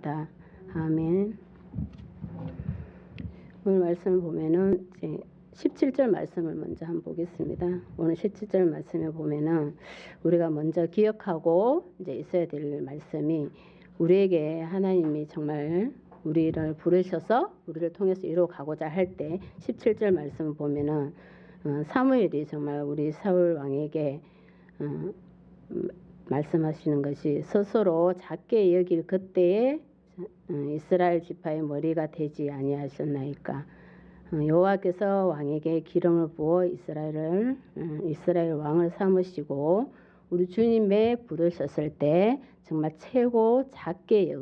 것입니다. 아멘. 오늘 말씀을 보면은 이제 17절 말씀을 먼저 한번 보겠습니다. 오늘 17절 말씀에 보면은 우리가 먼저 기억하고 이제 있어야 될 말씀이, 우리에게 하나님이 정말 우리를 부르셔서 우리를 통해서 이루어 가고자 할 때 17절 말씀을 보면은 사무엘이 정말 우리 사울 왕에게 말씀하시는 것이, 스스로 작게 여길 그때에 이스라엘 지파의 머리가 되지 아니하셨나이까. 여호와께서 왕에게 기름을 부어 이스라엘 왕을 삼으시고 우리 주님의 부르셨을 때 정말 최고 작게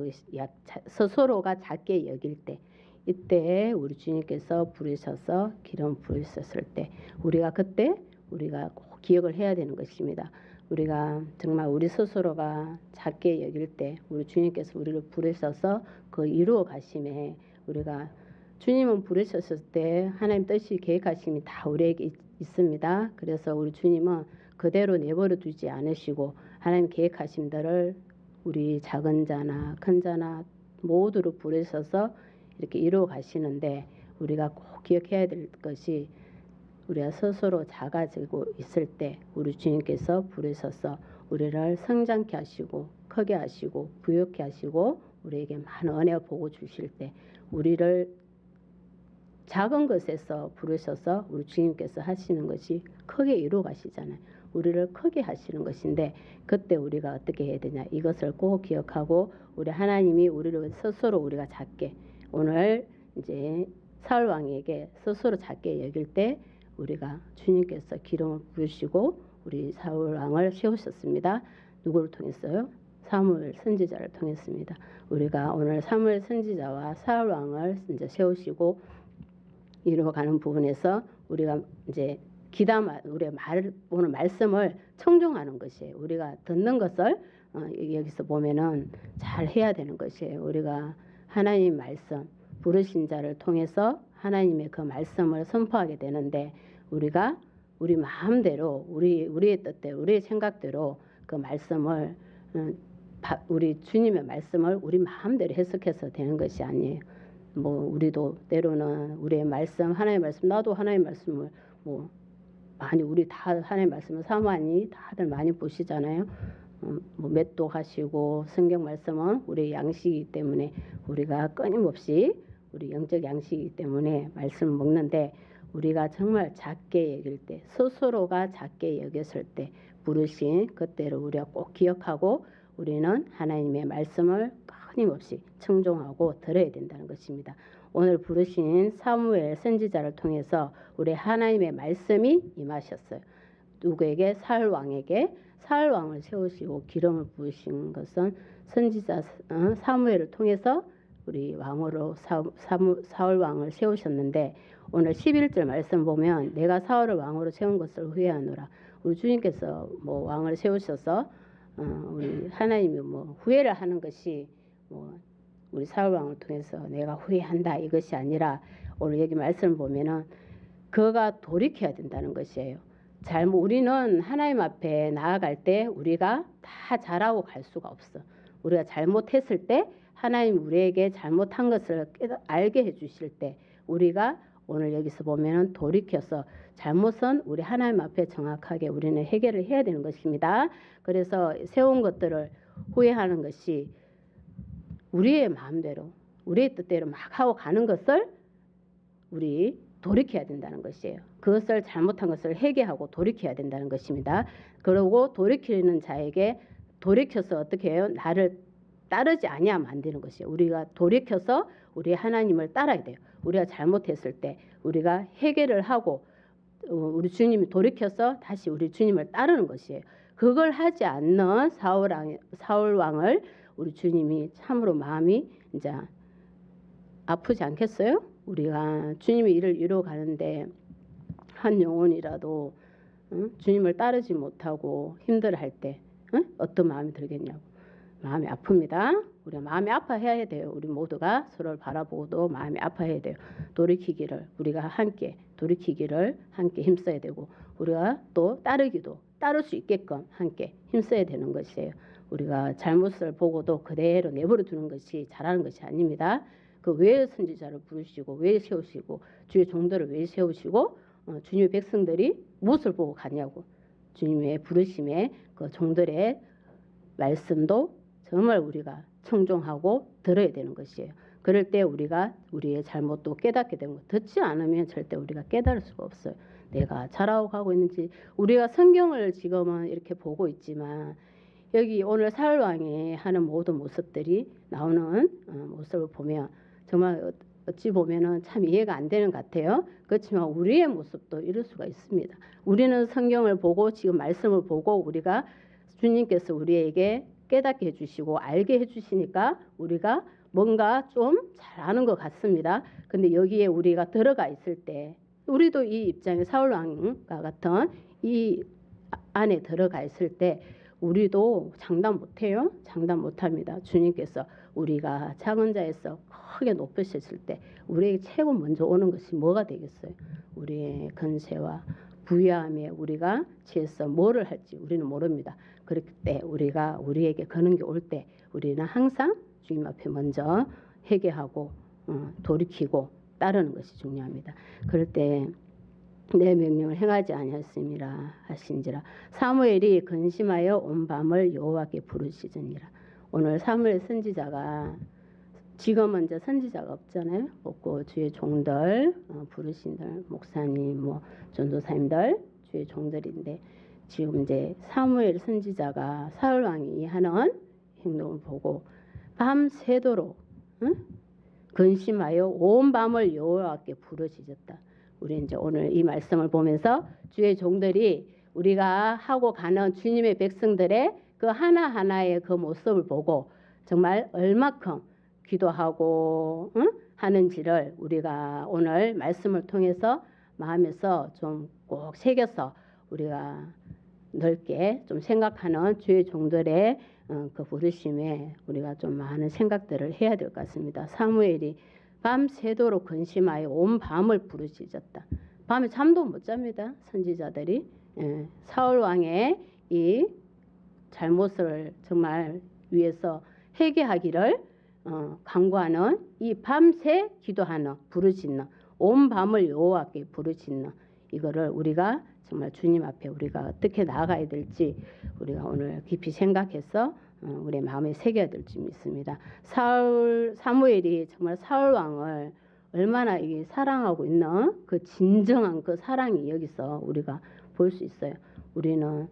스스로가 작게 여길 때, 이때 우리 주님께서 부르셔서 기름 부르셨을 때 우리가 그때 우리가 꼭 기억을 해야 되는 것입니다. 우리가 정말 우리 스스로가 작게 여길 때 우리 주님께서 우리를 부르셔서 그 이루어 가심에, 우리가 주님은 부르셨을 때 하나님 뜻이 계획하심이 다 우리에게 있습니다. 그래서 우리 주님은 그대로 내버려 두지 않으시고 하나님 계획하심들을 우리 작은 자나 큰 자나 모두를 부르셔서 이렇게 이루어 가시는데, 우리가 꼭 기억해야 될 것이, 우리가 스스로 작아지고 있을 때 우리 주님께서 부르셔서 우리를 성장케 하시고 크게 하시고 부욕케 하시고 우리에게 많은 은혜 보고 주실 때, 우리를 작은 것에서 부르셔서 우리 주님께서 하시는 것이 크게 이루어 가시잖아요. 우리를 크게 하시는 것인데, 그때 우리가 어떻게 해야 되냐, 이것을 꼭 기억하고, 우리 하나님이 우리를 스스로 우리가 작게, 오늘 이제 사울 왕에게 스스로 작게 여길 때 우리가 주님께서 기름을 부으시고 우리 사울 왕을 세우셨습니다. 누구를 통했어요? 사무엘 선지자를 통했습니다. 우리가 오늘 사무엘 선지자와 사울 왕을 이제 세우시고 이루어가는 부분에서 우리가 이제 우리의 오늘 말씀을 청종하는 것이에요. 우리가 듣는 것을 여기서 보면은 잘 해야 되는 것이에요. 우리가 하나님 말씀 부르신 자를 통해서 하나님의 그 말씀을 선포하게 되는데, 우리가 우리 마음대로 우리의 뜻대로 우리의 생각대로 그 말씀을 우리 주님의 말씀을 우리 마음대로 해석해서 되는 것이 아니에요. 우리도 때로는 우리의 말씀, 하나님의 말씀, 나도 하나님의 말씀을 우리 다 하나님의 말씀을 사모하니 다들 많이 보시잖아요. 맷독하시고, 성경 말씀은 우리의 양식이기 때문에 우리가 끊임없이 우리 영적 양식이기 때문에 말씀을 먹는데, 우리가 정말 작게 여길 때, 스스로가 작게 여겼을 때 부르신 그때를 우리가 꼭 기억하고 우리는 하나님의 말씀을 끊임없이 청종하고 들어야 된다는 것입니다. 오늘 부르신 사무엘 선지자를 통해서 우리 하나님의 말씀이 임하셨어요. 누구에게? 사울 왕에게. 사울 왕을 세우시고 기름을 부으신 것은 선지자 사무엘을 통해서 우리 왕으로 사울 왕을 세우셨는데, 오늘 11절 말씀 보면 내가 사울을 왕으로 세운 것을 후회하노라. 우리 주님께서 왕을 세우셔서 우리 하나님이 후회를 하는 것이 우리 사울 왕을 통해서 내가 후회한다 이것이 아니라, 오늘 여기 말씀을 보면은 그가 돌이켜야 된다는 것이에요. 우리는 하나님 앞에 나아갈 때 우리가 다 잘하고 갈 수가 없어. 우리가 잘못했을 때 하나님 우리에게 잘못한 것을 알게 해주실 때 우리가 오늘 여기서 보면은 돌이켜서 잘못은 우리 하나님 앞에 정확하게 우리는 해결을 해야 되는 것입니다. 그래서 세운 것들을 후회하는 것이 우리의 마음대로 우리의 뜻대로 막 하고 가는 것을 우리 돌이켜야 된다는 것이에요. 그것을 잘못한 것을 회개하고 돌이켜야 된다는 것입니다. 그리고 돌이키는 자에게 돌이켜서 어떻게 해요? 나를 따르지 아니하면 안 되는 것이에요. 우리가 돌이켜서 우리 하나님을 따라야 돼요. 우리가 잘못했을 때 우리가 회개를 하고 우리 주님이 돌이켜서 다시 우리 주님을 따르는 것이에요. 그걸 하지 않는 사울 왕을 우리 주님이 참으로 마음이 이제 아프지 않겠어요? 우리가 주님의 일을 이루어 가는데 한 영혼이라도 주님을 따르지 못하고 힘들어할 때 어떤 마음이 들겠냐고. 마음이 아픕니다. 우리가 마음이 아파해야 돼요. 우리 모두가 서로를 바라보고도 마음이 아파해야 돼요. 우리가 함께 돌이키기를 함께 힘써야 되고, 우리가 또 따를 수 있게끔 함께 힘써야 되는 것이에요. 우리가 잘못을 보고도 그대로 내버려 두는 것이 잘하는 것이 아닙니다. 그 왜 선지자를 부르시고 왜 세우시고 주의 종들을 왜 세우시고 주님의 백성들이 무엇을 보고 가냐고 주님의 부르심에 그 종들의 말씀도 정말 우리가 청종하고 들어야 되는 것이에요. 그럴 때 우리가 우리의 잘못도 깨닫게 되는 거. 듣지 않으면 절대 우리가 깨달을 수가 없어요. 내가 잘하고 가고 있는지. 우리가 성경을 지금은 이렇게 보고 있지만 여기 오늘 사울 왕이 하는 모든 모습들이 나오는 모습을 보면 정말 어찌 보면은 참 이해가 안 되는 것 같아요. 그렇지만 우리의 모습도 이럴 수가 있습니다. 우리는 성경을 보고 지금 말씀을 보고 우리가 주님께서 우리에게 깨닫게 해주시고 알게 해주시니까 우리가 뭔가 좀 잘하는 것 같습니다. 근데 여기에 우리가 들어가 있을 때 우리도 이 입장에 사울 왕과 같은 이 안에 들어가 있을 때 우리도 장담 못해요. 장담 못합니다. 주님께서 우리가 작은 자에서 크게 높으셨을 때 우리에게 최고 먼저 오는 것이 뭐가 되겠어요? 우리의 근세와 부유함에 우리가 취해서 뭐를 할지 우리는 모릅니다. 그럴 때 우리가 우리에게 그런 게 올 때 우리는 항상 주님 앞에 먼저 회개하고 돌이키고 따르는 것이 중요합니다. 그럴 때 내 명령을 행하지 아니하였음이라 하신지라. 사무엘이 근심하여 온 밤을 여호와께 부르시더니라. 오늘 사무엘 선지자가 지금은 이제 선지자가 없잖아요. 없고 주의 종들 부르신들 목사님 뭐 전도사님들 주의 종들인데 지금 이제 사무엘 선지자가 사울 왕이 하는 행동을 보고 밤새도록 근심하여 온 밤을 여호와께 부르짖었다. 우리 이제 오늘 이 말씀을 보면서 주의 종들이 우리가 하고 가는 주님의 백성들의 그 하나하나의 그 모습을 보고 정말 얼마큼 기도하고 하는지를 우리가 오늘 말씀을 통해서 마음에서 좀 꼭 새겨서 우리가 넓게 좀 생각하는 주의 종들의 그 부르심에 우리가 좀 많은 생각들을 해야 될 것 같습니다. 사무엘이 밤새도록 근심하여 온 밤을 부르짖었다. 밤에 잠도 못 잡니다. 선지자들이 사울 왕의 이 잘못을 정말 위해서 회개하기를 간구하는 이 밤새 기도하는 부르짖는 온 밤을 여호와께 부르짖는 이거를 우리가 정말 주님 앞에 우리가 어떻게 나아가야 될지 우리가 오늘 깊이 생각해서 우리 마음에 새겨야 될지 믿습니다. 사무엘이 정말 사울 왕을 얼마나 사랑하고 있는 그 진정한 그 사랑이 여기서 우리가 볼 수 있어요. 우리는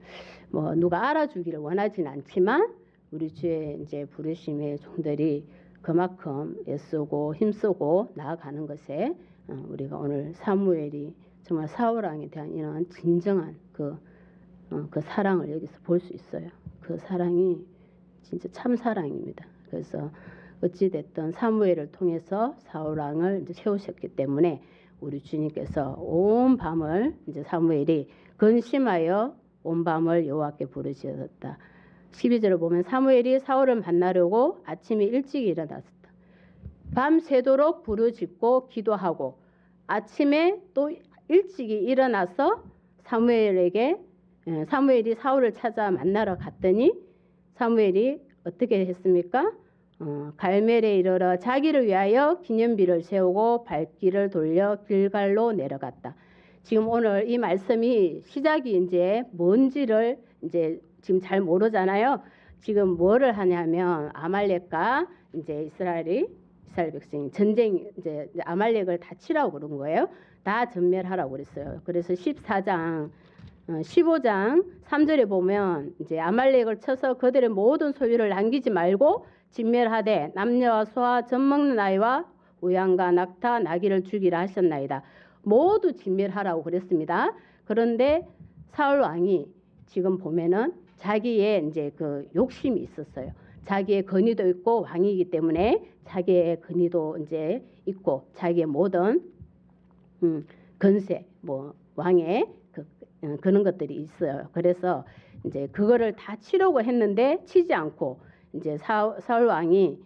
뭐 누가 알아주기를 원하진 않지만 우리 주의 이제 부르심의 종들이 그만큼 애쓰고 힘쓰고 나아가는 것에 우리가 오늘 사무엘이 정말 사울 왕에 대한 이런 진정한 그 사랑을 여기서 볼 수 있어요. 그 사랑이 진짜 참 사랑입니다. 그래서 어찌 됐든 사무엘을 통해서 사울 왕을 이제 세우셨기 때문에 우리 주님께서 온 밤을 이제 사무엘이 근심하여 온 밤을 여호와께 부르짖었다. 12절을 보면 사무엘이 사울을 만나려고 아침에 일찍 일어났다. 밤새도록 부르짖고 기도하고 아침에 또 일찍이 일어나서 사무엘이 사울을 찾아 만나러 갔더니 사무엘이 어떻게 했습니까? 갈멜에 이르러 자기를 위하여 기념비를 세우고 발길을 돌려 길갈로 내려갔다. 지금 오늘 이 말씀이 시작이 이제 뭔지를 이제 지금 잘 모르잖아요. 지금 뭐를 하냐면 아말렉과 이제 이스라엘 백성이 전쟁 이제 아말렉을 다 치라고 그런 거예요. 다 전멸하라고 그랬어요. 그래서 15장 3절에 보면 이제 아말렉을 쳐서 그들의 모든 소유를 남기지 말고 진멸하되 남녀와 소와 젖 먹는 아이와 우양과 낙타 나귀를 죽이라 하셨나이다. 모두 진멸하라고 그랬습니다. 그런데 사울 왕이 지금 보면은 자기의 이제 그 욕심이 있었어요. 자기의 권위도 있고 왕이기 때문에 자기의 권위도 이제 있고 자기의 모든 건세 뭐 왕의 그런 것들이 있어요. 그래서 이제 그거를 다 치려고 했는데 치지 않고 이제 사울 왕이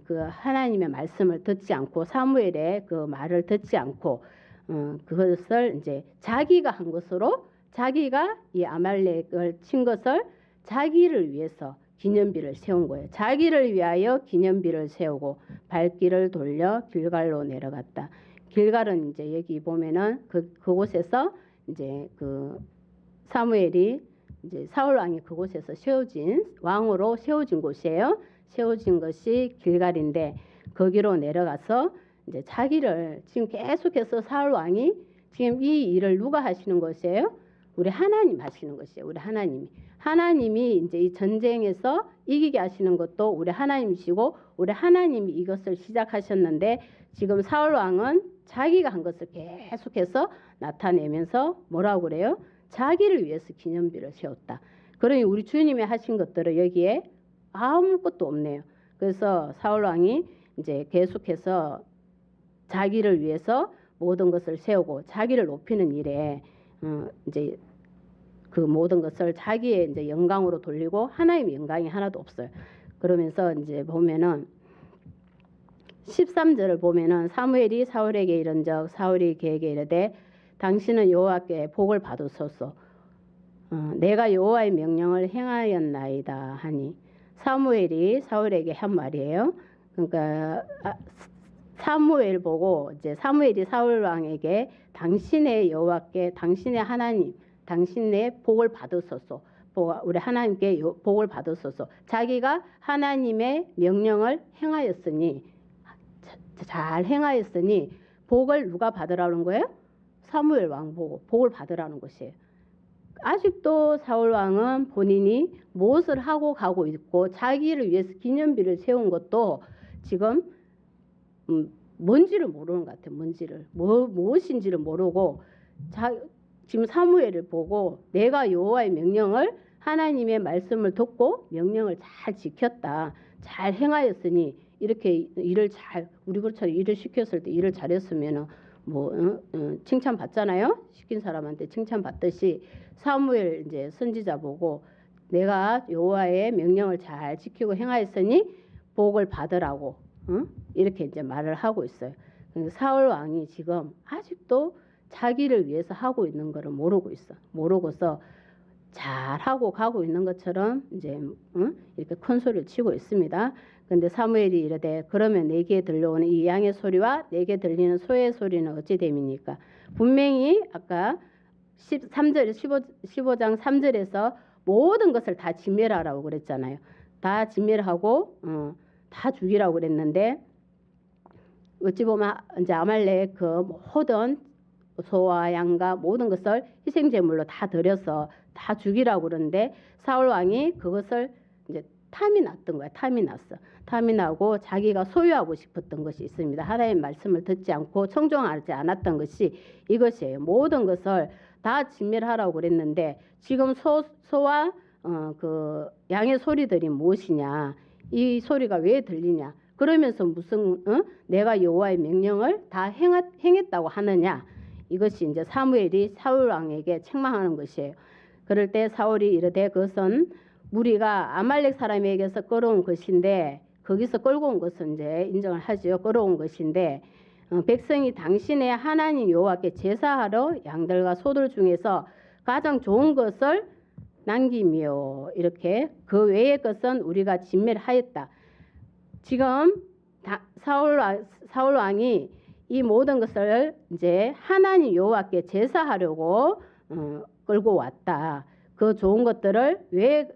그 하나님의 말씀을 듣지 않고 사무엘의 그 말을 듣지 않고 그것을 이제 자기가 한 것으로 자기가 이 아말렉을 친 것을 자기를 위해서 기념비를 세운 거예요. 자기를 위하여 기념비를 세우고 발길을 돌려 길갈로 내려갔다. 길갈은 이제 여기 보면은 그곳에서 이제 그 사무엘이 이제 사울 왕이 그곳에서 세워진 왕으로 세워진 곳이에요. 세워진 것이 길갈인데 거기로 내려가서 이제 자기를 지금 계속해서 사울 왕이 지금 이 일을 누가 하시는 것이에요? 우리 하나님 하시는 것이에요. 우리 하나님이 이제 이 전쟁에서 이기게 하시는 것도 우리 하나님이시고 우리 하나님이 이것을 시작하셨는데 지금 사울 왕은 자기가 한 것을 계속해서 나타내면서 뭐라고 그래요? 자기를 위해서 기념비를 세웠다. 그러니 우리 주님이 하신 것들은 여기에 아무것도 없네요. 그래서 사울 왕이 이제 계속해서 자기를 위해서 모든 것을 세우고 자기를 높이는 일에 이제 그 모든 것을 자기의 이제 영광으로 돌리고 하나님의 영광이 하나도 없어요. 그러면서 이제 보면은 13절을 보면은 사무엘이 사울에게 이른적 사울이 그에게 이르되 당신은 여호와께 복을 받으소서. 내가 여호와의 명령을 행하였나이다 하니 사무엘이 사울에게 한 말이에요. 그러니까 사무엘 보고 이제 사무엘이 사울 왕에게 당신의 여호와께 당신의 하나님 당신의 복을 받으소서. 우리 하나님께 복을 받으소서. 자기가 하나님의 명령을 행하였으니 잘 행하였으니 복을 누가 받으라는 거예요? 사무엘 왕 보고 복을 받으라는 것이에요. 아직도 사울 왕은 본인이 무엇을 하고 가고 있고 자기를 위해서 기념비를 세운 것도 지금 뭔지를 모르는 것 같아요. 무엇인지를 모르고 지금 사무엘을 보고 내가 여호와의 명령을 하나님의 말씀을 듣고 명령을 잘 지켰다. 잘 행하였으니 이렇게 일을 잘 우리 그처럼 일을 시켰을 때 일을 잘했으면 칭찬 받잖아요. 시킨 사람한테 칭찬 받듯이 사무엘 이제 선지자 보고 내가 여호와의 명령을 잘 지키고 행하였으니 복을 받으라고 이렇게 이제 말을 하고 있어요. 사울 왕이 지금 아직도 자기를 위해서 하고 있는 것을 모르고 있어. 모르고서 잘 하고 가고 있는 것처럼 이제 이렇게 큰 소리를 치고 있습니다. 근데 사무엘이 이르되 그러면 내게 들려오는 이 양의 소리와 내게 들리는 소의 소리는 어찌 됨입니까? 분명히 아까 15장 3절에서 모든 것을 다 진멸하라고 그랬잖아요. 다 진멸하고 다 죽이라고 그랬는데 어찌 보면 이제 아말렉 그 모든 소와 양과 모든 것을 희생 제물로 다 드려서 다 죽이라고 그러는데 사울 왕이 그것을 이제 탐이 났던 거야. 탐이 났어. 탐이 나고 자기가 소유하고 싶었던 것이 있습니다. 하나님의 말씀을 듣지 않고 청종하지 않았던 것이 이것이에요. 모든 것을 다 진멸하라고 그랬는데 지금 소와 그 양의 소리들이 무엇이냐? 이 소리가 왜 들리냐? 그러면서 무슨 내가 여호와의 명령을 다 행했다고 하느냐? 이것이 이제 사무엘이 사울 왕에게 책망하는 것이에요. 그럴 때 사울이 이르되 그것은 무리가 아말렉 사람에게서 끌어온 것인데 거기서 끌고 온 것은 이제 인정을 하죠. 끌어온 것인데 백성이 당신의 하나님 여호와께 제사하러 양들과 소들 중에서 가장 좋은 것을 남기며 이렇게 그 외의 것은 우리가 진멸하였다. 지금 사울 왕이 이 모든 것을 이제 하나님 여호와께 제사하려고 끌고 왔다. 그 좋은 것들을 왜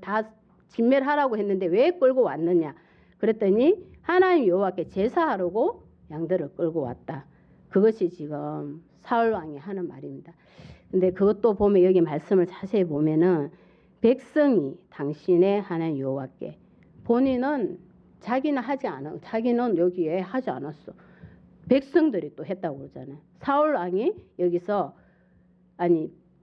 다 진멸하라고 했는데 왜 끌고 왔느냐? 그랬더니 하나님 여호와께 제사하려고 양들을 끌고 왔다. 그것이 지금 사울 왕이 하는 말입니다. 근데 그것도 보면 여기 말씀을 자세히 보면은 백성이 당신의 하나님 여호와께 본인은 자기는 하지 않아. 자기는 여기에 하지 않았어. 백성들이 또 했다고 그러잖아요. 사울 왕이 여기서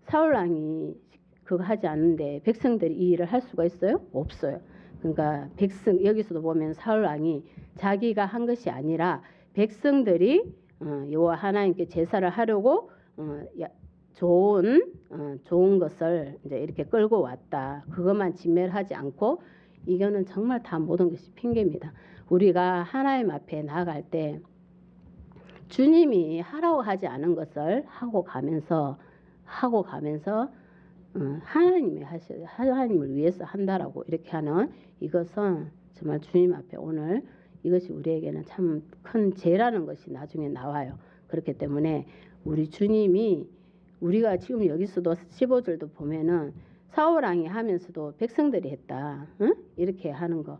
사울 왕이 그거 하지 않는데 백성들이 이 일을 할 수가 있어요? 없어요. 그러니까 여기서도 보면 사울 왕이 자기가 한 것이 아니라 백성들이 여호와 하나님께 제사를 하려고 좋은 것을 이제 이렇게 끌고 왔다. 그것만 진멸하지 않고 이거는 정말 다 모든 것이 핑계입니다. 우리가 하나님 앞에 나아갈 때 주님이 하라고 하지 않은 것을 하고 가면서 하나님을 위해서 한다라고 이렇게 하는 이것은 정말 주님 앞에 오늘 이것이 우리에게는 참 큰 죄라는 것이 나중에 나와요. 그렇기 때문에 우리 주님이 우리가 지금 여기서도 15절도 보면은 사울왕이 하면서도 백성들이 했다. 응? 이렇게 하는 거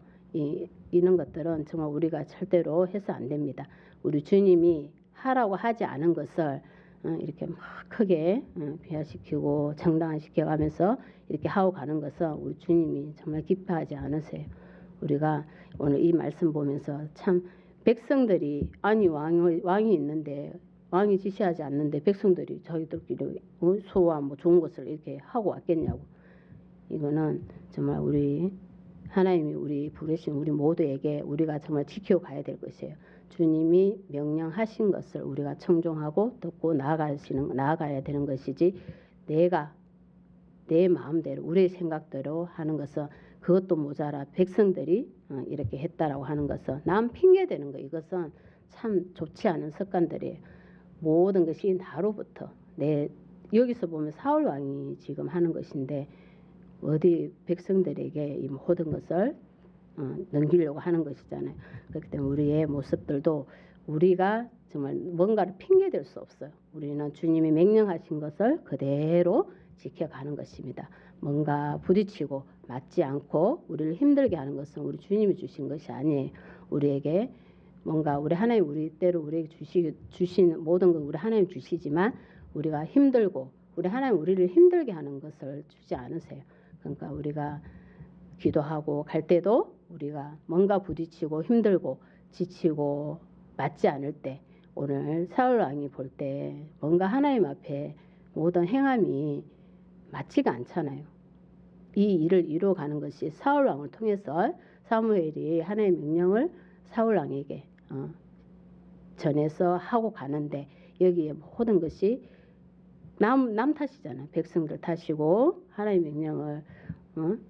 이런 것들은 정말 우리가 절대로 해서 안 됩니다. 우리 주님이 하라고 하지 않은 것을 이렇게 막 크게 비하시키고 정당화시켜 가면서 이렇게 하고 가는 것은 우리 주님이 정말 기뻐하지 않으세요. 우리가 오늘 이 말씀 보면서 참 백성들이 아니 왕이 있는데 왕이 지시하지 않는데 백성들이 자기들끼리 소와 뭐 좋은 것을 이렇게 하고 왔겠냐고. 이거는 정말 우리 하나님이 우리 부르신 우리 모두에게 우리가 정말 지켜가야 될 것이에요. 주님이 명령하신 것을 우리가 청종하고 듣고 나아가야 되는 것이지 내가 내 마음대로 우리의 생각대로 하는 것은 그것도 모자라 백성들이 이렇게 했다라고 하는 것은 남 핑계 대는 거 이것은 참 좋지 않은 습관들이에요. 모든 것이 나로부터 여기서 보면 사울 왕이 지금 하는 것인데 어디 백성들에게 이 모든 것을 넘기려고 하는 것이잖아요. 그렇기 때문에 우리의 모습들도 우리가 정말 뭔가를 핑계댈 수 없어요. 우리는 주님이 명령하신 것을 그대로 지켜가는 것입니다. 뭔가 부딪히고 맞지 않고 우리를 힘들게 하는 것은 우리 주님이 주신 것이 아니에요. 우리에게 뭔가 우리 하나님 우리 때로 우리에게 주시는 모든 걸 우리 하나님 주시지만 우리가 힘들고 우리 하나님 우리를 힘들게 하는 것을 주지 않으세요. 그러니까 우리가 기도하고 갈 때도 우리가 뭔가 부딪히고 힘들고 지치고 맞지 않을 때 오늘 사울 왕이 볼 때 뭔가 하나님 앞에 모든 행함이 맞지가 않잖아요. 이 일을 이루어가는 것이 사울 왕을 통해서 사무엘이 하나님의 명령을 사울 왕에게 전해서 하고 가는데 여기에 모든 것이 남 탓이잖아요. 백성들 탓이고 하나님 명령을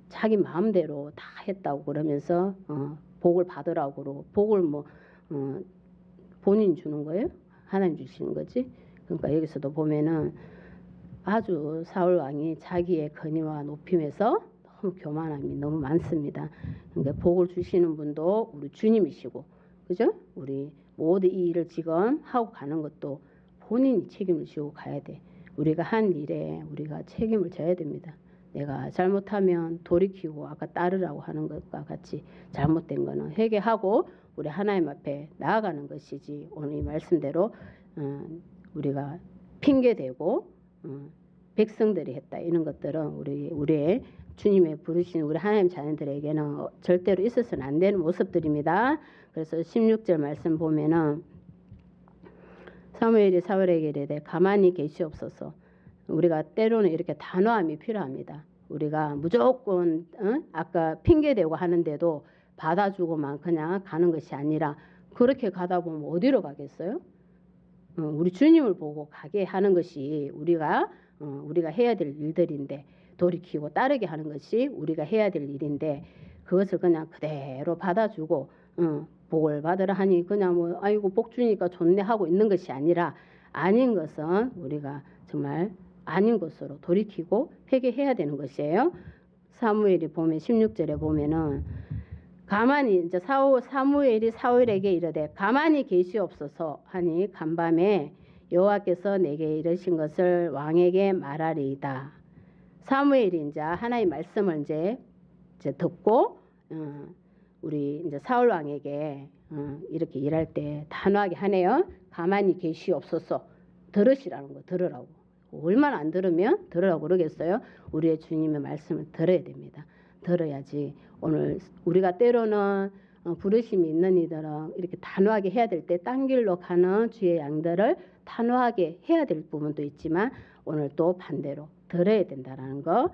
자기 마음대로 다 했다고 그러면서 복을 받으라고 그러고 복을 뭐 본인이 주는 거예요? 하나님 주시는 거지. 그러니까 여기서도 보면은 아주 사울 왕이 자기의 권위와 높임에서 너무 교만함이 너무 많습니다. 그러니까 복을 주시는 분도 우리 주님이시고, 그죠? 우리 모두 이 일을 지금 하고 가는 것도 본인이 책임을 지고 가야 돼. 우리가 한 일에 우리가 책임을 져야 됩니다. 내가 잘못하면 돌이키고 아까 따르라고 하는 것과 같이 잘못된 거는 회개하고 우리 하나님 앞에 나아가는 것이지 오늘 이 말씀대로 우리가 핑계대고 백성들이 했다 이런 것들은 우리의 주님의 부르신 우리 하나님 자녀들에게는 절대로 있어서는 안 되는 모습들입니다. 그래서 16절 말씀 보면은 사무엘이 사울에게 이르되 가만히 계시옵소서. 우리가 때로는 이렇게 단호함이 필요합니다. 우리가 무조건 아까 핑계대고 하는데도 받아주고만 그냥 가는 것이 아니라 그렇게 가다 보면 어디로 가겠어요? 우리 주님을 보고 가게 하는 것이 우리가 해야 될 일들인데 돌이키고 따르게 하는 것이 우리가 해야 될 일인데 그것을 그냥 그대로 받아주고 복을 받으라 하니 그냥 뭐 아이고 복 주니까 좋네 하고 있는 것이 아니라 아닌 것은 우리가 정말 아닌 것으로 돌이키고 회개해야 되는 것이에요. 사무엘이 보면 16절에 보면은 가만히 이제 사무엘이 사울에게 이르되 가만히 계시옵소서 하니 간밤에 여호와께서 내게 이르신 것을 왕에게 말하리이다. 사무엘이 이제 하나님의 말씀을 이제 듣고 우리 이제 사울 왕에게 이렇게 일할 때 단호하게 하네요. 가만히 계시옵소서. 들으시라는 거 들으라고. 얼마나 안 들으면 들으라고 그러겠어요. 우리의 주님의 말씀을 들어야 됩니다. 들어야지 오늘 우리가 때로는 부르심이 있는 이들은 이렇게 단호하게 해야 될 때 딴 길로 가는 주의 양들을 단호하게 해야 될 부분도 있지만 오늘 또 반대로 들어야 된다라는 거,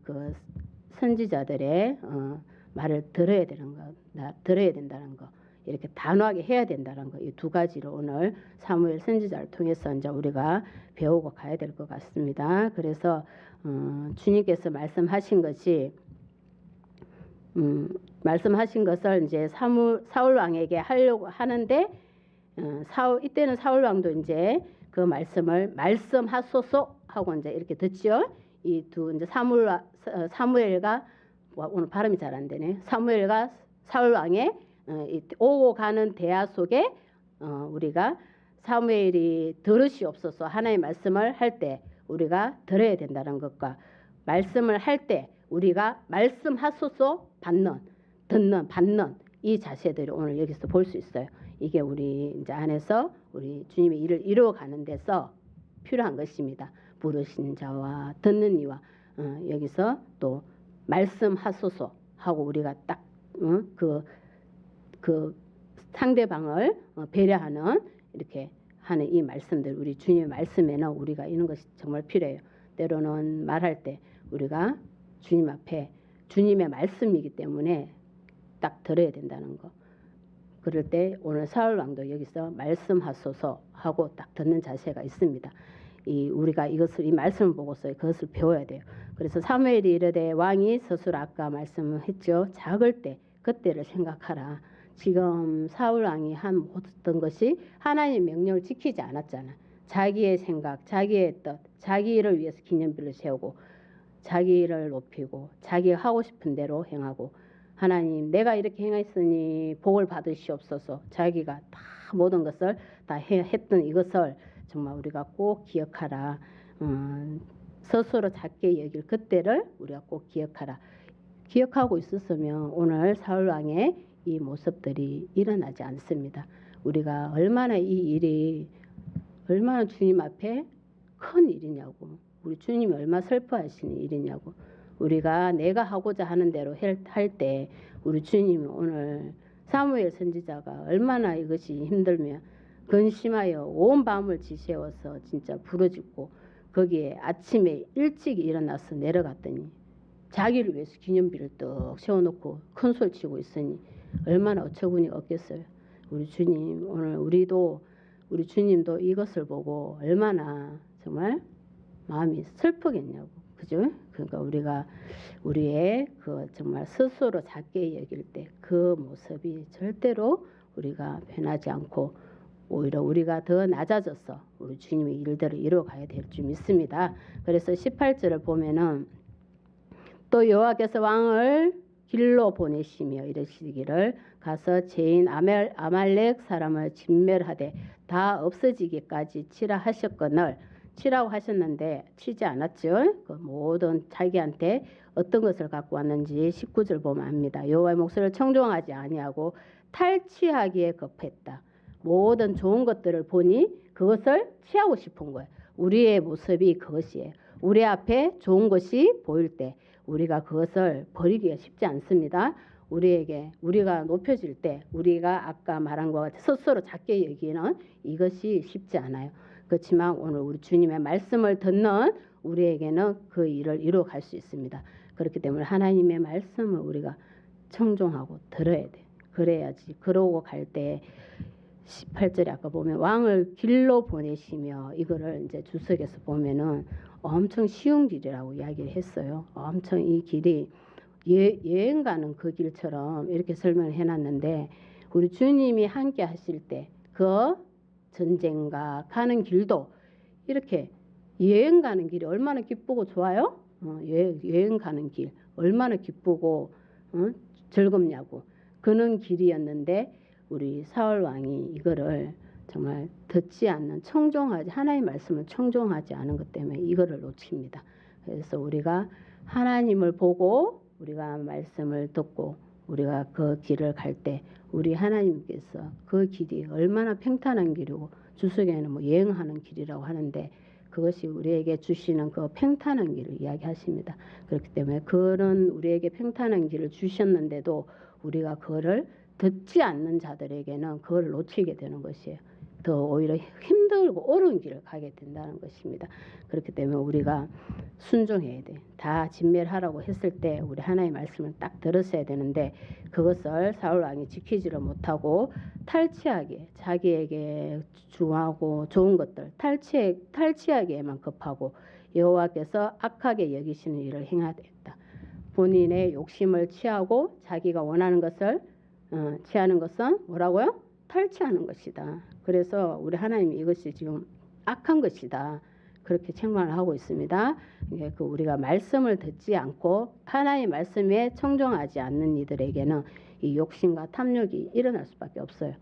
그 선지자들의 말을 들어야 된다는 거, 이렇게 단호하게 해야 된다는 거, 이 두 가지를 오늘 사무엘 선지자를 통해서 이제 우리가 배우고 가야 될 것 같습니다. 그래서 주님께서 말씀하신 것이 말씀하신 것을 이제 사울 왕에게 하려고 하는데 이때는 사울 왕도 이제 그 말씀을 말씀하소서 하고 이제 이렇게 듣죠. 이 두 이제 사무엘과 오늘 발음이 잘 안 되네. 사무엘과 사울 왕의 오고 가는 대화 속에 우리가 사무엘이 들으시옵소서 하나님의 말씀을 할 때 우리가 들어야 된다는 것과 말씀을 할 때 우리가 말씀하소서 받는 이 자세들이 오늘 여기서 볼 수 있어요. 이게 우리 이제 안에서 우리 주님의 일을 이루어가는 데서 필요한 것입니다. 부르신 자와 듣는 이와 여기서 또 말씀하소서 하고 우리가 딱 그 상대방을 배려하는 이렇게 하는 이 말씀들 우리 주님의 말씀에는 우리가 이런 것이 정말 필요해요. 때로는 말할 때 우리가 주님 앞에 주님의 말씀이기 때문에 딱 들어야 된다는 거. 그럴 때 오늘 사울 왕도 여기서 말씀하소서 하고 딱 듣는 자세가 있습니다. 우리가 이 말씀을 보고서 그것을 배워야 돼요. 그래서 사무엘이 이르되 왕이 스스로 아까 말씀을 했죠. 작을 때 그때를 생각하라. 지금 사울 왕이 한 모든 것이 하나님의 명령을 지키지 않았잖아. 자기의 생각, 자기의 뜻, 자기 일을 위해서 기념비를 세우고 자기 일을 높이고 자기가 하고 싶은 대로 행하고 하나님 내가 이렇게 행했으니 복을 받으시옵소서. 자기가 다 모든 것을 다 했던 이것을 정말 우리가 꼭 기억하라. 스스로 작게 여길 그때를 우리가 꼭 기억하라. 기억하고 있었으면 오늘 사울 왕의 이 모습들이 일어나지 않습니다. 우리가 얼마나 이 일이 얼마나 주님 앞에 큰 일이냐고, 우리 주님이 얼마나 슬퍼하시는 일이냐고, 우리가 내가 하고자 하는 대로 할 때 우리 주님이 오늘 사무엘 선지자가 얼마나 이것이 힘들면 근심하여 온 밤을 지새워서 진짜 부르짖고 거기에 아침에 일찍 일어나서 내려갔더니 자기를 위해서 기념비를 떡 세워놓고 큰 소리 치고 있으니 얼마나 어처구니 없겠어요. 우리 주님 오늘 우리 주님도 이것을 보고 얼마나 정말 마음이 슬프겠냐고, 그죠? 그러니까 우리가 우리의 그 정말 스스로 작게 여길 때 그 모습이 절대로 우리가 변하지 않고 오히려 우리가 더 낮아져서 우리 주님의 일들을 이루어가야 될 줄 믿습니다. 그래서 18절을 보면은 또 여호와께서 왕을 길로 보내시며 이르시기를 가서 죄인 아말렉 사람을 진멸하되 다 없어지기까지 치라 하셨거늘, 치라고 하셨는데 치지 않았죠. 그 모든 자기한테 어떤 것을 갖고 왔는지 19절 보면 압니다. 여호와의 목소리를 청종하지 아니하고 탈취하기에 급했다. 모든 좋은 것들을 보니 그것을 취하고 싶은 거예요. 우리의 모습이 그것이에요. 우리 앞에 좋은 것이 보일 때 우리가 그것을 버리기가 쉽지 않습니다. 우리가 높여질 때 우리가 아까 말한 것 같이 스스로 작게 여기는 이것이 쉽지 않아요. 그렇지만 오늘 우리 주님의 말씀을 듣는 우리에게는 그 일을 이루어갈 수 있습니다. 그렇기 때문에 하나님의 말씀을 우리가 청종하고 들어야 돼. 그래야지. 그러고 갈 때 18절에 아까 보면 왕을 길로 보내시며 이거를 이제 주석에서 보면은 엄청 쉬운 길이라고 이야기를 했어요. 엄청 이 길이 여행 가는 그 길처럼 이렇게 설명을 해놨는데 우리 주님이 함께 하실 때 그 전쟁과 가는 길도 이렇게 여행 가는 길이 얼마나 기쁘고 좋아요? 여행 가는 길 얼마나 기쁘고 즐겁냐고 그런 길이었는데 우리 사울 왕이 이거를 정말 듣지 않는 하나님의 말씀을 청종하지 않은 것 때문에 이거를 놓칩니다. 그래서 우리가 하나님을 보고 우리가 말씀을 듣고 우리가 그 길을 갈 때 우리 하나님께서 그 길이 얼마나 평탄한 길이고 주석에는 뭐 여행하는 길이라고 하는데 그것이 우리에게 주시는 그 평탄한 길을 이야기하십니다. 그렇기 때문에 그런 우리에게 평탄한 길을 주셨는데도 우리가 그거를 듣지 않는 자들에게는 그걸 놓치게 되는 것이에요. 더 오히려 힘들고 어려운 길을 가게 된다는 것입니다. 그렇기 때문에 우리가 순종해야 돼. 다 진멸하라고 했을 때 우리 하나님의 말씀을 딱 들었어야 되는데 그것을 사울 왕이 지키지를 못하고 탈취하게 자기에게 중하고 좋은 것들 탈취하기에만 급하고 여호와께서 악하게 여기시는 일을 행하였다. 본인의 욕심을 취하고 자기가 원하는 것을 취하는 것은 뭐라고요? 탈취하는 것이다. 그래서 우리 하나님이 이것이 지금 악한 것이다. 그렇게 책망을 하고 있습니다. 그 우리가 말씀을 듣지 않고 하나님의 말씀에 청종하지 않는 이들에게는 이 욕심과 탐욕이 일어날 수밖에 없어요.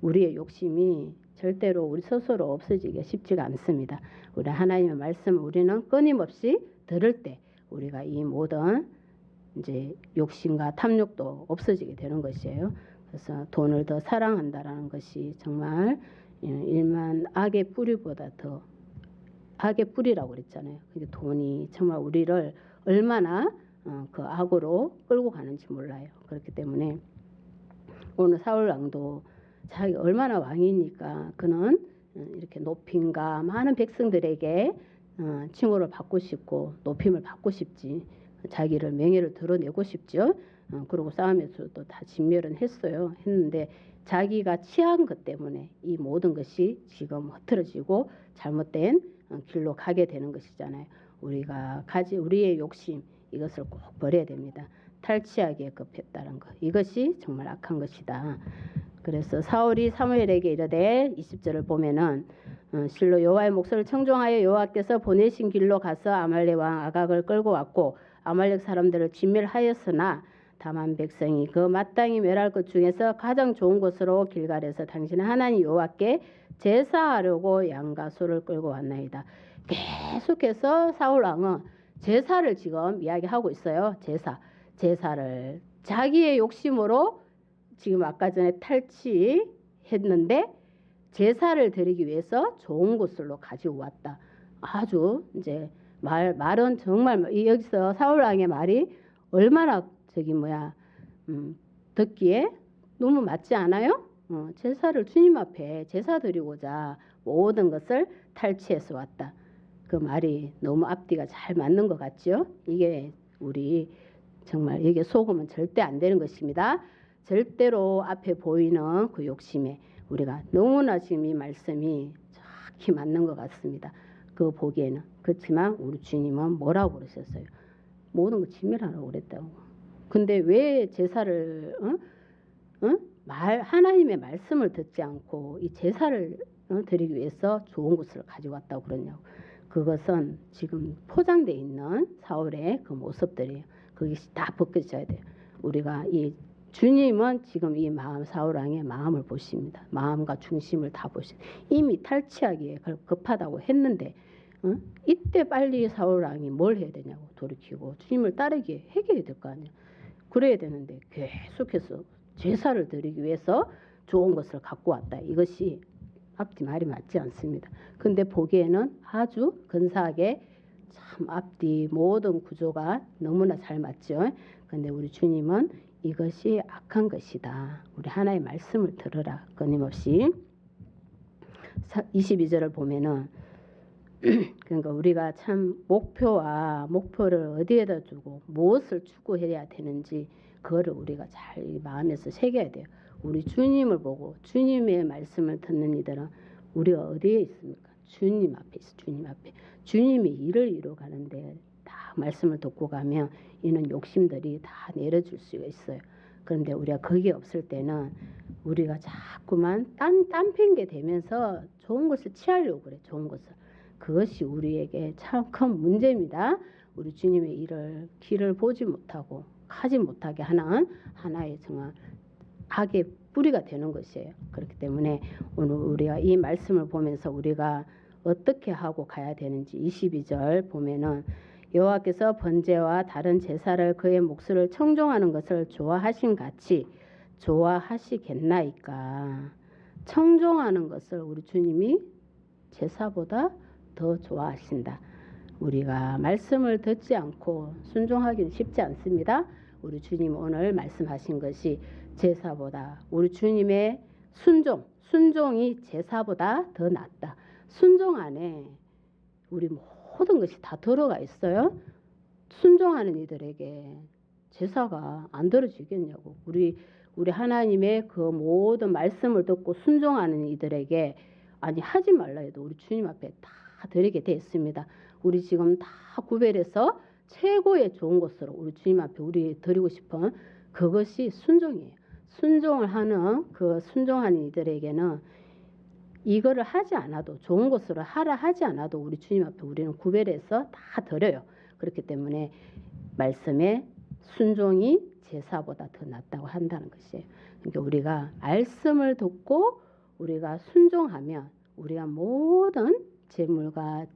우리의 욕심이 절대로 우리 스스로 없어지기가 쉽지가 않습니다. 우리 하나님의 말씀을 우리는 끊임없이 들을 때 우리가 이 모든 이제 욕심과 탐욕도 없어지게 되는 것이에요. 그래서 돈을 더 사랑한다라는 것이 정말 일만 악의 뿌리보다 더 악의 뿌리라고 그랬잖아요. 그러니까 돈이 정말 우리를 얼마나 그 악으로 끌고 가는지 몰라요. 그렇기 때문에 오늘 사울 왕도 자기 얼마나 왕이니까 그는 이렇게 높임과 많은 백성들에게 칭호를 받고 싶고 높임을 받고 싶지, 자기를 명예를 드러내고 싶죠. 그리고 싸움에서도 다 진멸은 했는데 자기가 취한 것 때문에 이 모든 것이 지금 흐트러지고 잘못된 길로 가게 되는 것이잖아요. 우리의 욕심 이것을 꼭 버려야 됩니다. 탈취하기에 급했다는 것, 이것이 정말 악한 것이다. 그래서 사울이 사무엘에게 이르되 20절을 보면은 실로 여호와의 목소리를 청종하여 여호와께서 보내신 길로 가서 아말렉 왕 아각을 끌고 왔고 아말렉 사람들을 진멸하였으나 다만 백성이 그 마땅히 멸할 것 중에서 가장 좋은 곳으로 길갈에서 당신의 하나님 여호와께 제사하려고 양과 소를 끌고 왔나이다. 계속해서 사울 왕은 제사를 지금 이야기하고 있어요. 제사를 자기의 욕심으로 지금 아까 전에 탈취했는데 제사를 드리기 위해서 좋은 곳으로 가지고 왔다. 아주 이제 말은 정말 여기서 사울 왕의 말이 얼마나 듣기에 너무 맞지 않아요? 제사를 주님 앞에 제사 드리고자 모든 것을 탈취해서 왔다. 그 말이 너무 앞뒤가 잘 맞는 것 같죠? 이게 우리 정말 이게 속으면 절대 안 되는 것입니다. 절대로 앞에 보이는 그 욕심에 우리가 너무나 지금 이 말씀이 정확히 맞는 것 같습니다. 그 보기에는. 그렇지만 우리 주님은 뭐라고 그러셨어요? 모든 거 진멸하라고 그랬다고. 근데 왜 제사를 하나님의 말씀을 듣지 않고 이 제사를 드리기 위해서 좋은 곳을 가지고 왔다고 그러냐고. 그것은 지금 포장되어 있는 사울의 그 모습들이에요. 그것이 다 벗겨져야 돼요. 우리가 이 주님은 지금 이 사울 왕의 마음을 보십니다. 마음과 중심을 다 보십니다. 이미 탈취하기에 급하다고 했는데 이때 빨리 사울 왕이 뭘 해야 되냐고 돌이키고 주님을 따르게 해결해야 될 거 아니야. 그래야 되는데 계속해서 제사를 드리기 위해서 좋은 것을 갖고 왔다. 이것이 앞뒤 말이 맞지 않습니다. 근데 보기에는 아주 근사하게 참 앞뒤 모든 구조가 너무나 잘 맞죠. 근데 우리 주님은 이것이 악한 것이다. 우리 하나의 말씀을 들으라. 끊임없이 22절을 보면은 그러니까 우리가 참 목표를 어디에다 두고 무엇을 추구해야 되는지 그거를 우리가 잘 마음에서 새겨야 돼요. 우리 주님을 보고 주님의 말씀을 듣는 이들은 우리가 어디에 있습니까? 주님 앞에 있어. 주님 앞에. 주님이 일을 이루어가는데 다 말씀을 듣고 가면 이는 욕심들이 다 내려줄 수가 있어요. 그런데 우리가 거기에 없을 때는 우리가 자꾸만 딴 핑계 대면서 좋은 것을 취하려고 그래. 좋은 것을. 그것이 우리에게 참 큰 문제입니다. 우리 주님의 길을 보지 못하고 하지 못하게 하는 하나의 정말 악의 뿌리가 되는 것이에요. 그렇기 때문에 오늘 우리가 이 말씀을 보면서 우리가 어떻게 하고 가야 되는지 22절 보면은 여호와께서 번제와 다른 제사를 그의 목소리를 청종하는 것을 좋아하신 같이 좋아하시겠나이까. 청종하는 것을 우리 주님이 제사보다 더 좋아하신다. 우리가 말씀을 듣지 않고 순종하기는 쉽지 않습니다. 우리 주님 오늘 말씀하신 것이 제사보다 우리 주님의 순종이 제사보다 더 낫다. 순종 안에 우리 모든 것이 다 들어가 있어요. 순종하는 이들에게 제사가 안 들어지겠냐고. 우리 하나님의 그 모든 말씀을 듣고 순종하는 이들에게 하지 말라 해도 우리 주님 앞에 다 드리게 되어 있습니다. 우리 지금 다 구별해서 최고의 좋은 것으로 우리 주님 앞에 우리 드리고 싶은 그것이 순종이에요. 순종을 하는 순종하는 이들에게는 이거를 하지 않아도 좋은 것으로 하라 하지 않아도 우리 주님 앞에 우리는 구별해서 다 드려요. 그렇기 때문에 말씀에 순종이 제사보다 더 낫다고 한다는 것이에요. 그러니까 우리가 말씀을 듣고 우리가 순종하면 우리가 모든 제물과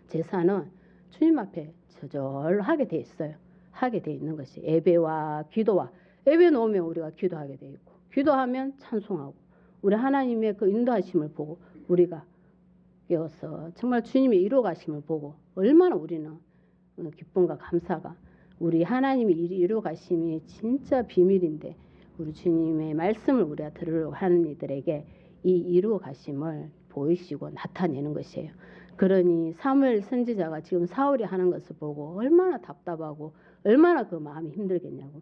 제사는 주님 앞에 저절로 하게 돼 있어요. 하게 돼 있는 것이 예배와 기도와 예배 놓으면 우리가 기도하게 돼 있고 기도하면 찬송하고 우리 하나님의 그 인도하심을 보고 우리가 깨어서 정말 주님의 이루어가심을 보고 얼마나 우리는 기쁨과 감사가 우리 하나님이 이루어가심이 진짜 비밀인데 우리 주님의 말씀을 우리가 들으려고 하는 이들에게 이 이루어가심을 보이시고 나타내는 것이에요. 그러니 사무엘 선지자가 지금 사울이 하는 것을 보고 얼마나 답답하고 얼마나 그 마음이 힘들겠냐고.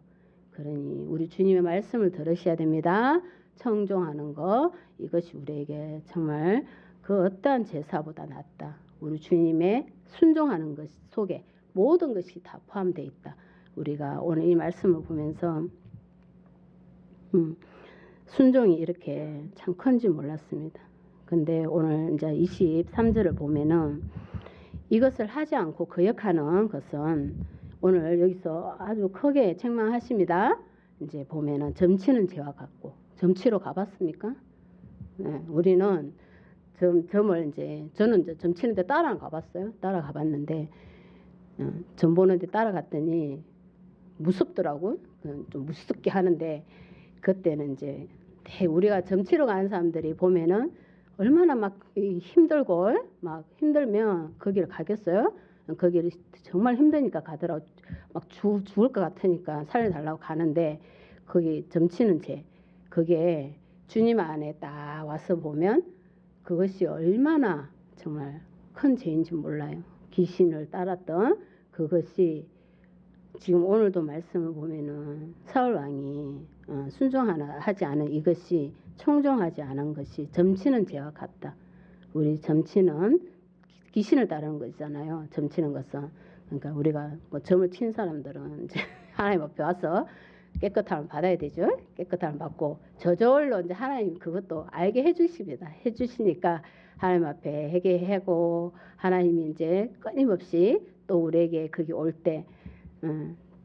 그러니 우리 주님의 말씀을 들으셔야 됩니다. 청종하는 거 이것이 우리에게 정말 그 어떠한 제사보다 낫다. 우리 주님의 순종하는 것 속에 모든 것이 다 포함되어 있다. 우리가 오늘 이 말씀을 보면서 순종이 이렇게 참 큰지 몰랐습니다. 근데 오늘 이제 23절을 보면은 이것을 하지 않고 거역하는 것은 오늘 여기서 아주 크게 책망하십니다. 이제 보면은 점치는 죄와 같고 점치러 가봤습니까? 네, 우리는 점을 이제 저는 이제 점치는데 따라 가봤어요. 따라 가봤는데 점 보는데 따라갔더니 무섭더라고. 좀 무섭게 하는데 그때는 이제 우리가 점치러 가는 사람들이 보면은 얼마나 막 힘들고 막 힘들면 거기를 가겠어요? 거기를 정말 힘드니까 가더라고. 막 죽을 것 같으니까 살려달라고 가는데 거기 점치는 죄 그게 주님 안에 딱 와서 보면 그것이 얼마나 정말 큰 죄인지 몰라요. 귀신을 따랐던 그것이 지금 오늘도 말씀을 보면은 사울 왕이 순종하지 않은 이것이 청종하지 않은 것이 점치는 죄와 같다. 우리 점치는 귀신을 따르는 거잖아요. 점치는 것은 그러니까 우리가 뭐 점을 친 사람들은 이제 하나님 앞에 와서 깨끗함을 받아야 되죠. 깨끗함을 받고 저절로 이제 하나님 그것도 알게 해주십니다. 해주시니까 하나님 앞에 회개하고 하나님이 이제 끊임없이 또 우리에게 그게 올 때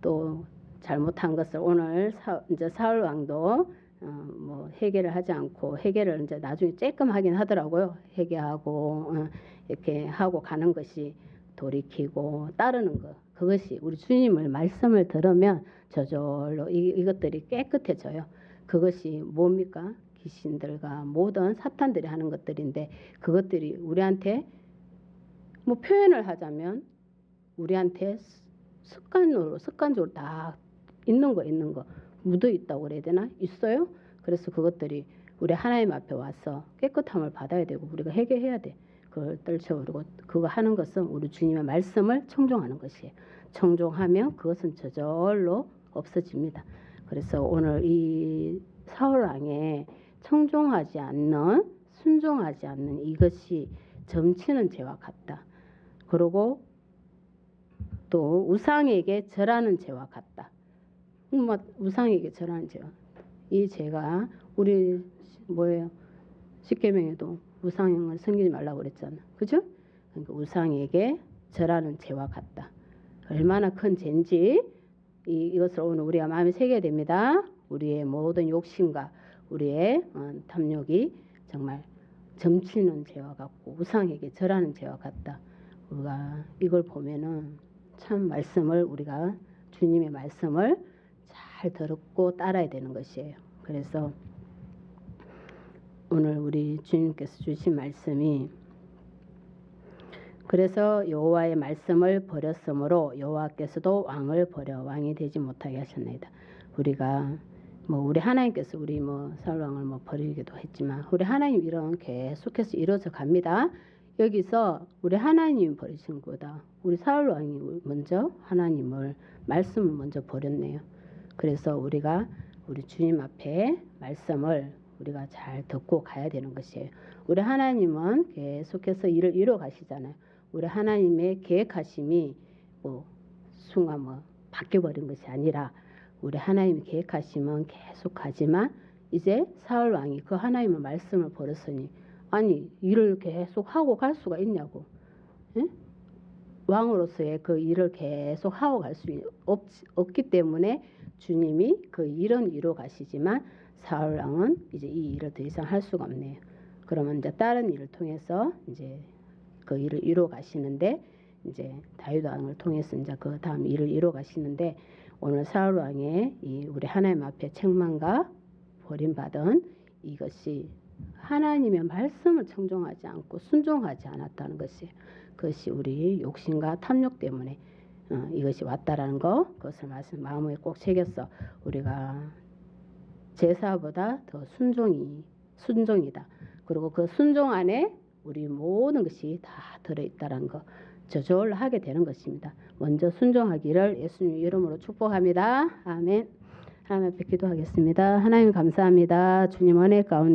또 잘못한 것을 오늘 이제 사울 왕도 뭐 회개를 하지 않고 회개를 이제 나중에 조금 하긴 하더라고요. 회개하고 이렇게 하고 가는 것이 돌이키고 따르는 것 그것이 우리 주님을 말씀을 들으면 저절로 이것들이 깨끗해져요. 그것이 뭡니까? 귀신들과 모든 사탄들이 하는 것들인데 그것들이 우리한테 뭐 표현을 하자면 우리한테 습관적으로 다 있는 거 묻어 있다고 그래야 되나? 있어요. 그래서 그것들이 우리 하나님 앞에 와서 깨끗함을 받아야 되고 우리가 회개해야 돼. 그걸 떨쳐버리고 그거 하는 것은 우리 주님의 말씀을 청종하는 것이에요. 청종하면 그것은 저절로 없어집니다. 그래서 오늘 이 사울 왕의 청종하지 않는 순종하지 않는 이것이 점치는 죄와 같다. 그리고 또 우상에게 절하는 죄와 같다. 우상에게 절하는 죄와 같다. 이 죄가 우리 뭐예요? 십계명에도 우상을 섬기지 말라고 그랬잖아. 그죠? 그러니까 우상에게 절하는 죄와 같다. 얼마나 큰 죄인지 이것을 오늘 우리가 마음에 새겨야 됩니다. 우리의 모든 욕심과 우리의 탐욕이 정말 점치는 죄와 같고 우상에게 절하는 죄와 같다. 우리가 이걸 보면은 참 말씀을 우리가 주님의 말씀을 잘 듣고 따라야 되는 것이에요. 그래서 오늘 우리 주님께서 주신 말씀이 그래서 여호와의 말씀을 버렸으므로 여호와께서도 왕을 버려 왕이 되지 못하게 하셨나이다. 우리가 뭐 우리 하나님께서 우리 뭐 사울 왕을 뭐 버리기도 했지만 우리 하나님 이런 계속해서 이루어져 갑니다. 여기서 우리 하나님이 버리신 것보다 우리 사울 왕이 먼저 하나님을 말씀을 먼저 버렸네요. 그래서 우리가 우리 주님 앞에 말씀을 우리가 잘 듣고 가야 되는 것이에요. 우리 하나님은 계속해서 일을 이루어 가시잖아요. 우리 하나님의 계획하심이 뭐 순간 뭐 바뀌어버린 것이 아니라 우리 하나님의 계획하심은 계속 가지만 이제 사울 왕이 그 하나님의 말씀을 버렸으니 아니 일을 계속 하고 갈 수가 있냐고. 예? 왕으로서의 그 일을 계속 하고 갈 수 없기 때문에 주님이 그 일은 이루 가시지만 사울 왕은 이제 이 일을 더 이상 할 수가 없네요. 그러면 이제 다른 일을 통해서 이제 그 일을 이루 가시는데 이제 다윗 왕을 통해서 이제 그 다음 일을 이루 가시는데 오늘 사울 왕의 이 우리 하나님 앞에 책망과 버림받은 이것이 하나님의 말씀을 청종하지 않고 순종하지 않았다는 것이 그것이 우리 욕심과 탐욕 때문에 이것이 왔다라는 거 그것을 마음에 꼭 새겼어. 우리가 제사보다 더 순종이다. 그리고 그 순종 안에 우리 모든 것이 다 들어있다라는 거 저절로 하게 되는 것입니다. 먼저 순종하기를 예수님 이름으로 축복합니다. 아멘. 하나님 앞에 기도하겠습니다. 하나님 감사합니다. 주님 은혜 가운데